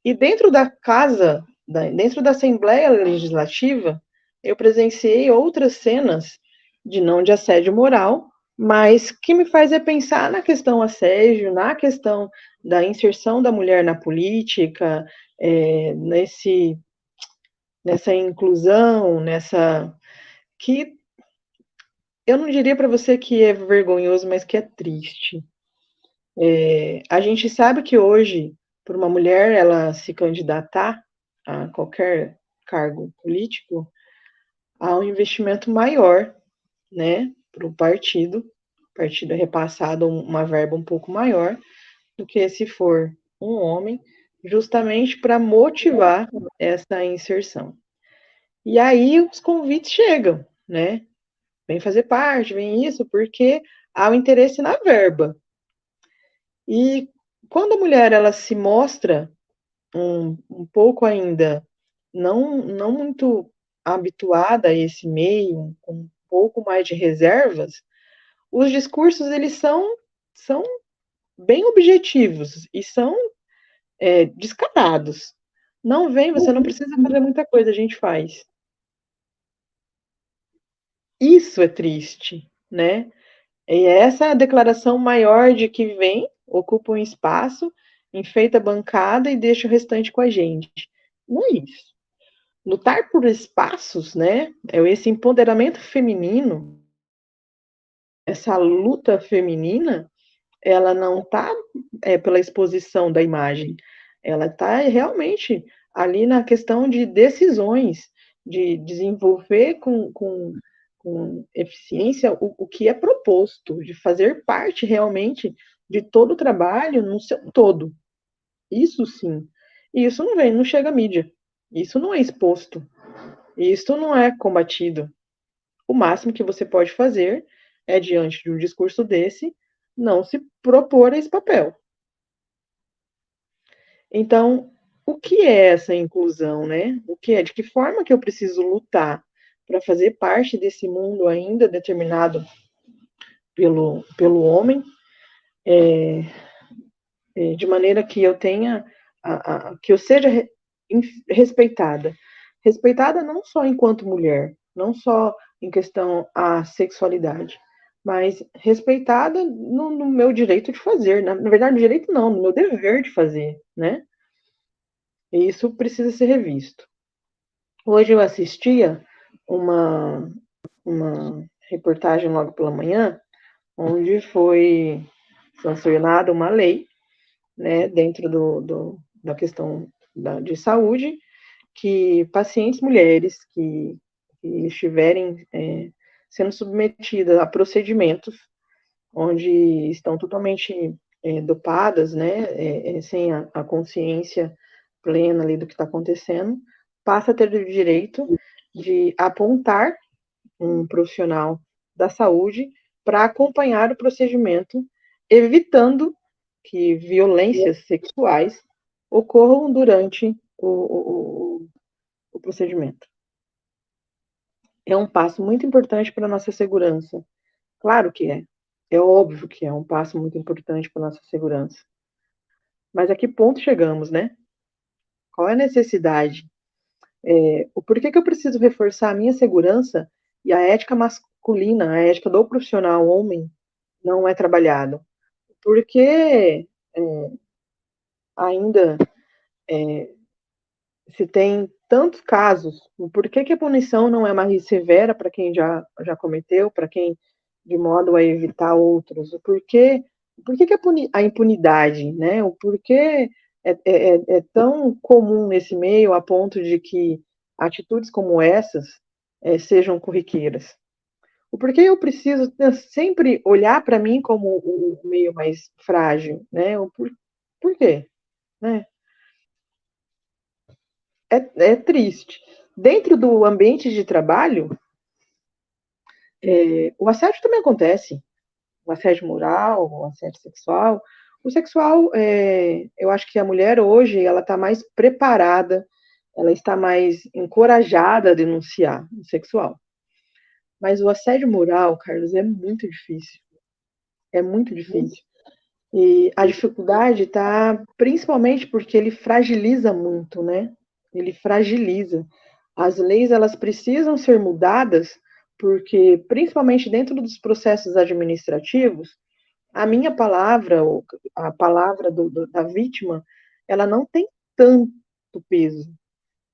E dentro da casa, dentro da Assembleia Legislativa, eu presenciei outras cenas de assédio moral, mas que me faz é pensar na questão assédio, na questão da inserção da mulher na política, nessa inclusão, que eu não diria para você que é vergonhoso, mas que é triste. A gente sabe que hoje, para uma mulher ela se candidatar a qualquer cargo político, há um investimento maior, né, para o partido. O partido é repassado uma verba um pouco maior do que se for um homem, justamente para motivar essa inserção. E aí os convites chegam, né? Vem fazer parte, vem isso, porque há o interesse na verba. E quando a mulher ela se mostra um pouco ainda não muito habituada a esse meio, com um pouco mais de reservas, os discursos eles são bem objetivos e são descarados. Não vem, você não precisa fazer muita coisa, a gente faz. Isso é triste, né? E essa é a declaração maior de que vem, ocupa um espaço, enfeita a bancada e deixa o restante com a gente. Não é isso. Lutar por espaços, né? Esse empoderamento feminino, essa luta feminina, ela não está pela exposição da imagem, ela está realmente ali na questão de decisões, de desenvolver com eficiência o que é proposto, de fazer parte realmente de todo o trabalho no seu todo. Isso sim. E isso não chega à mídia. Isso não é exposto. Isso não é combatido. O máximo que você pode fazer é, diante de um discurso desse, não se propor a esse papel. Então, o que é essa inclusão, né? O que é? De que forma que eu preciso lutar para fazer parte desse mundo ainda determinado pelo homem, de maneira que eu tenha, que eu seja respeitada. Respeitada não só enquanto mulher, não só em questão à sexualidade, mas respeitada no meu direito de fazer, na verdade, no direito não, no meu dever de fazer, né? E isso precisa ser revisto. Hoje eu assistia uma reportagem logo pela manhã, onde foi sancionada uma lei, né, dentro da questão de saúde, que pacientes mulheres que estiverem sendo submetidas a procedimentos onde estão totalmente dopadas, né, sem a consciência plena ali do que está acontecendo, passa a ter o direito de apontar um profissional da saúde para acompanhar o procedimento, evitando que violências sexuais ocorram durante o procedimento. É um passo muito importante para a nossa segurança. Claro que é. É óbvio que é um passo muito importante para a nossa segurança. Mas a que ponto chegamos, né? Qual é a necessidade? O porquê que eu preciso reforçar a minha segurança e a ética masculina, a ética do profissional homem, não é trabalhado? Porque ainda se tem tantos casos, por que a punição não é mais severa para quem já cometeu, para quem de modo a evitar outros? Por que a impunidade, né? O porquê é tão comum nesse meio a ponto de que atitudes como essas sejam corriqueiras? O porquê eu preciso sempre olhar para mim como o meio mais frágil, né? Por quê? Né? É triste. Dentro do ambiente de trabalho, o assédio também acontece. O assédio moral, o assédio sexual. O sexual, eu acho que a mulher hoje, ela está mais preparada, ela está mais encorajada a denunciar o sexual. Mas o assédio moral, Carlos, é muito difícil. É muito difícil. E a dificuldade está principalmente porque ele fragiliza muito, né? Ele fragiliza. As leis, elas precisam ser mudadas porque, principalmente dentro dos processos administrativos, a minha palavra, a palavra da vítima, ela não tem tanto peso.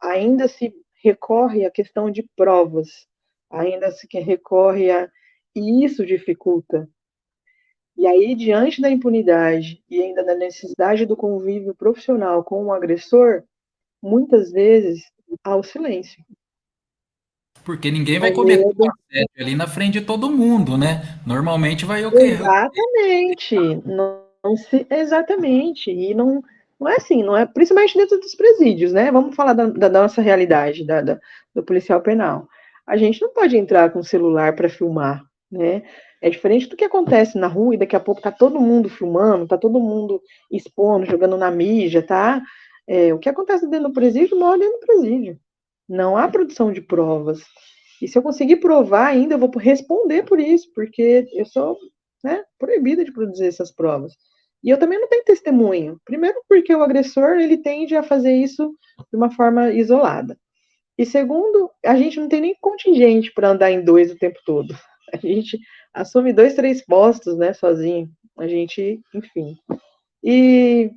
Ainda se recorre à questão de provas, ainda se recorre a... E isso dificulta. E aí, diante da impunidade e ainda da necessidade do convívio profissional com o agressor, muitas vezes há o silêncio. Porque ninguém vai cometer um assédio ali na frente de todo mundo, né? Normalmente vai ocorrer. Exatamente. Exatamente. E não é assim, não é, principalmente dentro dos presídios, né? Vamos falar da nossa realidade, do policial penal. A gente não pode entrar com o celular para filmar, né? É diferente do que acontece na rua e daqui a pouco tá todo mundo filmando, tá todo mundo expondo, jogando na mídia, tá? O que acontece dentro do presídio, mora dentro do presídio. Não há produção de provas. E se eu conseguir provar ainda, eu vou responder por isso, porque eu sou, né, proibida de produzir essas provas. E eu também não tenho testemunho. Primeiro porque o agressor, ele tende a fazer isso de uma forma isolada. E segundo, a gente não tem nem contingente para andar em dois o tempo todo. A gente assume 2, 3 postos, né, sozinho. A gente, enfim. E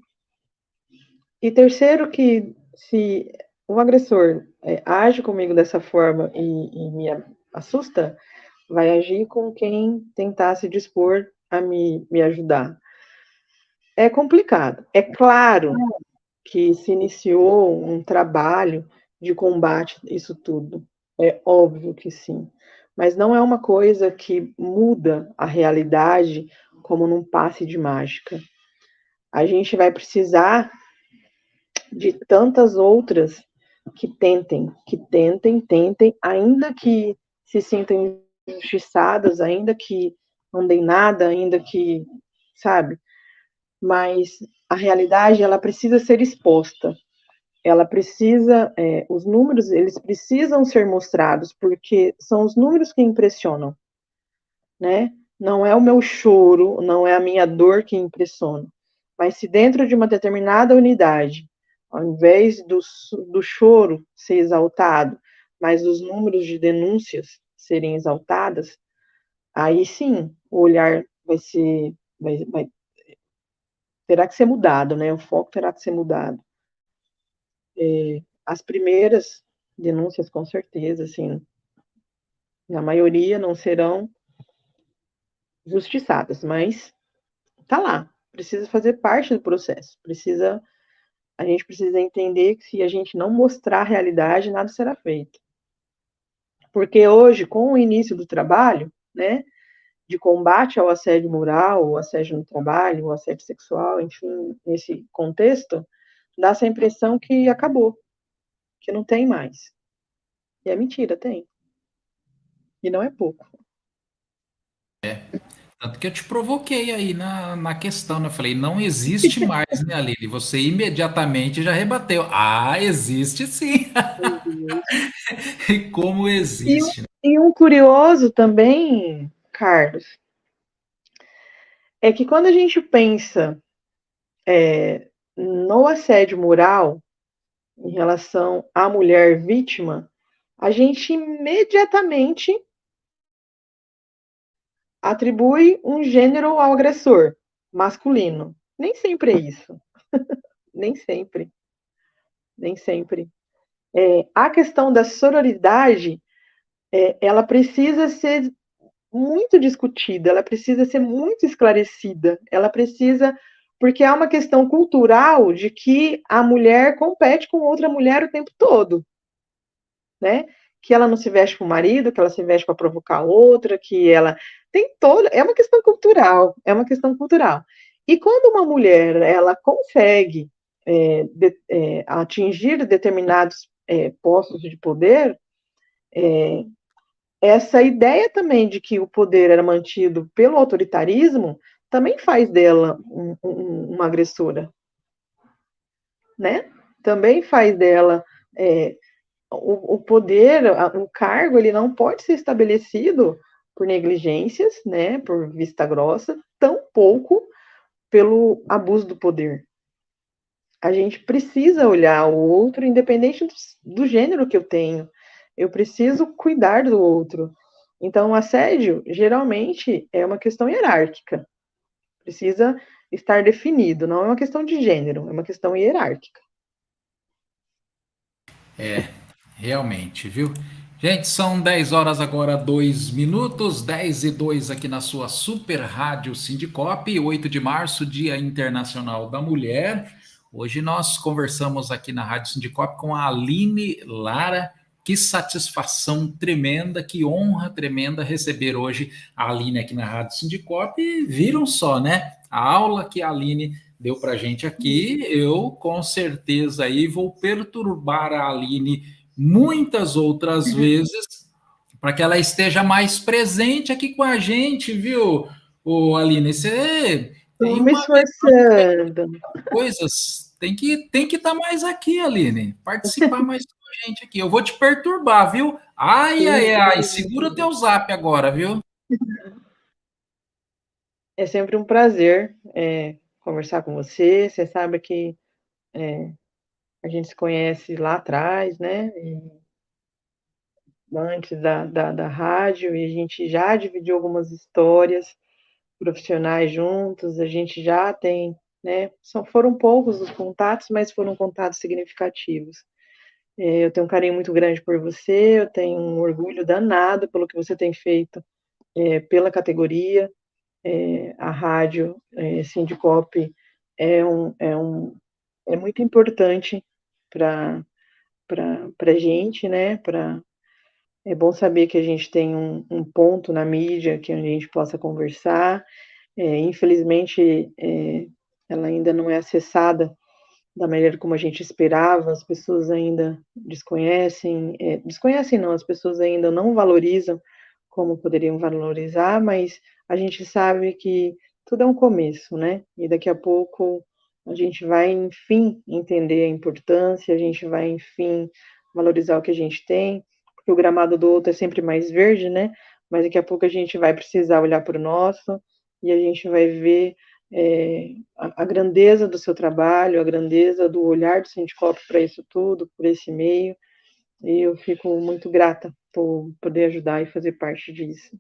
terceiro que se o agressor age comigo dessa forma e me assusta, vai agir com quem tentar se dispor a me ajudar. É complicado. É claro que se iniciou um trabalho de combate a isso tudo. É óbvio que sim. Mas não é uma coisa que muda a realidade como num passe de mágica. A gente vai precisar de tantas outras que tentem, ainda que se sintam injustiçadas, ainda que não deem nada, ainda que, sabe? Mas a realidade, ela precisa ser exposta. Ela precisa, os números, eles precisam ser mostrados, porque são os números que impressionam, né? Não é o meu choro, não é a minha dor que impressiona. Mas se dentro de uma determinada unidade, ao invés do choro ser exaltado, mas os números de denúncias serem exaltadas, aí sim o olhar terá que ser mudado, né? O foco terá que ser mudado. As primeiras denúncias, com certeza, assim, na maioria não serão justiçadas, mas tá lá, precisa fazer parte do processo, a gente precisa entender que se a gente não mostrar a realidade, nada será feito. Porque hoje, com o início do trabalho, né, de combate ao assédio moral, o assédio no trabalho, o assédio sexual, enfim, nesse contexto, dá essa impressão que acabou, que não tem mais. E é mentira, tem. E não é pouco. Tanto que eu te provoquei aí na questão, né? Eu falei, não existe mais, né, Aline? Você imediatamente já rebateu. Ah, existe sim. E como existe, né? E um curioso também, Carlos, é que quando a gente pensa no assédio moral em relação à mulher vítima, a gente imediatamente atribui um gênero ao agressor, masculino. Nem sempre é isso. Nem sempre. Nem sempre. A questão da sororidade, ela precisa ser muito discutida, ela precisa ser muito esclarecida, ela precisa, porque há uma questão cultural de que a mulher compete com outra mulher o tempo todo, né? que ela não se veste para o marido, que ela se veste para provocar outra, que ela tem toda, é uma questão cultural, é uma questão cultural. E quando uma mulher, ela consegue atingir determinados postos de poder, essa ideia também de que o poder era mantido pelo autoritarismo também faz dela uma agressora, né? Também faz dela o poder, o cargo, ele não pode ser estabelecido por negligências, né? Por vista grossa, tampouco pelo abuso do poder. A gente precisa olhar o outro, independente do gênero que eu tenho. Eu preciso cuidar do outro. Então, o assédio, geralmente, é uma questão hierárquica. Precisa estar definido, não é uma questão de gênero, é uma questão hierárquica. Realmente, viu? Gente, são 10 horas agora, 2 minutos, 10 e 2 aqui na sua Super Rádio Sindicop, 8 de março, Dia Internacional da Mulher. Hoje nós conversamos aqui na Rádio Sindicop com a Aline Lara. Que satisfação tremenda, que honra tremenda receber hoje a Aline aqui na Rádio Sindicop. E viram só, né? A aula que a Aline deu para gente aqui, eu com certeza aí vou perturbar a Aline muitas outras vezes para que ela esteja mais presente aqui com a gente, viu, Aline? Você tem Estou me uma esforçando. coisas, tem que estar mais aqui, Aline, participar mais com a gente aqui. Eu vou te perturbar, viu? Ai, segura teu zap agora, viu? É sempre um prazer conversar com você. Você sabe que a gente se conhece lá atrás, né? Antes da rádio, e a gente já dividiu algumas histórias profissionais juntos, a gente já tem, né? Foram poucos os contatos, mas foram contatos significativos. Eu tenho um carinho muito grande por você, eu tenho um orgulho danado pelo que você tem feito pela categoria. A rádio Sindicop é muito importante para a gente, né? É bom saber que a gente tem um ponto na mídia que a gente possa conversar. Infelizmente, ela ainda não é acessada da maneira como a gente esperava, as pessoas ainda desconhecem não, as pessoas ainda não valorizam como poderiam valorizar, mas a gente sabe que tudo é um começo, né? E daqui a pouco a gente vai, enfim, entender a importância, a gente vai, enfim, valorizar o que a gente tem, porque o gramado do outro é sempre mais verde, né? Mas daqui a pouco a gente vai precisar olhar para o nosso e a gente vai ver a grandeza do seu trabalho, a grandeza do olhar do Sindicop para isso tudo, por esse meio, e eu fico muito grata por poder ajudar e fazer parte disso.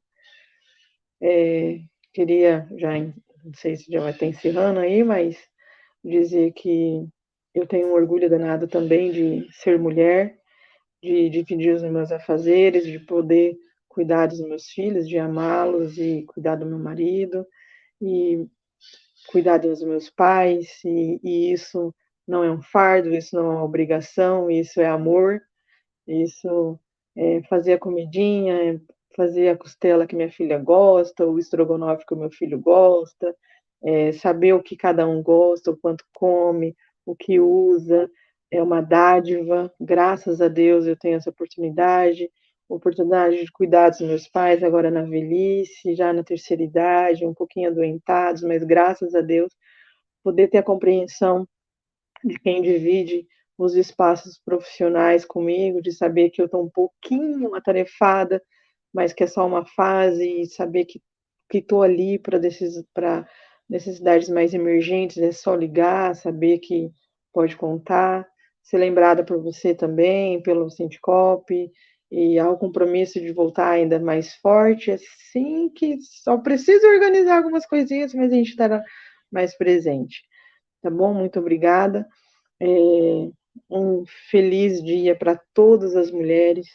Queria, não sei se já vai estar encerrando aí, mas dizer que eu tenho um orgulho danado também de ser mulher, de dividir os meus afazeres, de poder cuidar dos meus filhos, de amá-los e cuidar do meu marido, e cuidar dos meus pais, e isso não é um fardo, isso não é uma obrigação, isso é amor, isso é fazer a comidinha, fazer a costela que minha filha gosta, o estrogonofe que o meu filho gosta, saber o que cada um gosta, o quanto come, o que usa, é uma dádiva, graças a Deus eu tenho essa oportunidade de cuidar dos meus pais agora na velhice, já na terceira idade, um pouquinho adoentados, mas graças a Deus, poder ter a compreensão de quem divide os espaços profissionais comigo, de saber que eu estou um pouquinho atarefada, mas que é só uma fase, e saber que estou ali para necessidades mais emergentes, é só ligar, saber que pode contar, ser lembrada por você também, pelo Sindicop, e há o compromisso de voltar ainda mais forte, assim que só preciso organizar algumas coisinhas, mas a gente estará mais presente. Tá bom? Muito obrigada. Um feliz dia para todas as mulheres,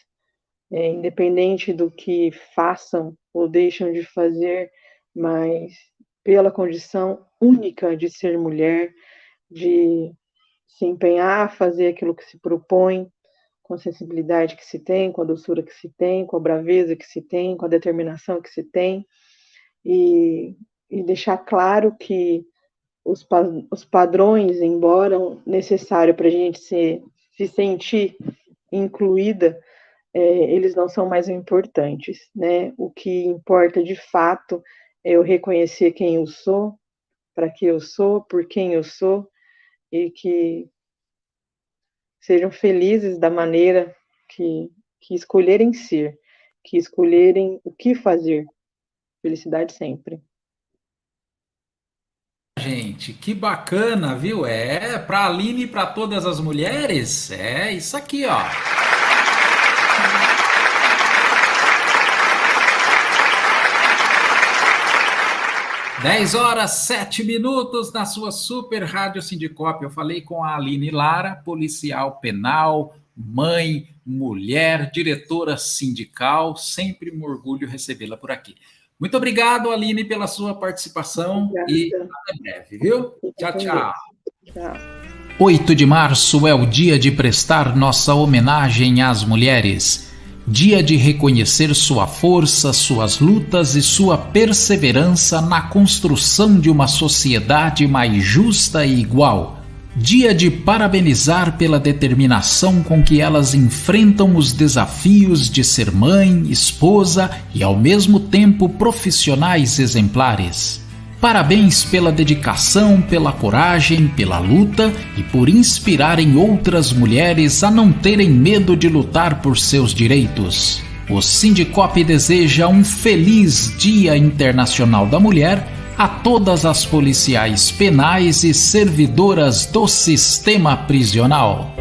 independente do que façam ou deixam de fazer, mas pela condição única de ser mulher, de se empenhar a fazer aquilo que se propõe, com a sensibilidade que se tem, com a doçura que se tem, com a braveza que se tem, com a determinação que se tem, e deixar claro que os padrões, embora necessário para a gente se sentir incluída, eles não são mais importantes, né? O que importa de fato é eu reconhecer quem eu sou, para que eu sou, por quem eu sou, e que sejam felizes da maneira que escolherem ser, que escolherem o que fazer. Felicidade sempre. Gente, que bacana, viu? Para a Aline e para todas as mulheres, isso aqui, ó. Dez horas, 7 minutos na sua Super Rádio Sindicop. Eu falei com a Aline Lara, policial penal, mãe, mulher, diretora sindical. Sempre um orgulho recebê-la por aqui. Muito obrigado, Aline, pela sua participação. Obrigada. E até breve, viu? Tchau, tchau. Tchau. 8 de março é o dia de prestar nossa homenagem às mulheres. Dia de reconhecer sua força, suas lutas e sua perseverança na construção de uma sociedade mais justa e igual. Dia de parabenizar pela determinação com que elas enfrentam os desafios de ser mãe, esposa e ao mesmo tempo profissionais exemplares. Parabéns pela dedicação, pela coragem, pela luta e por inspirarem outras mulheres a não terem medo de lutar por seus direitos. O Sindicop deseja um feliz Dia Internacional da Mulher a todas as policiais penais e servidoras do sistema prisional.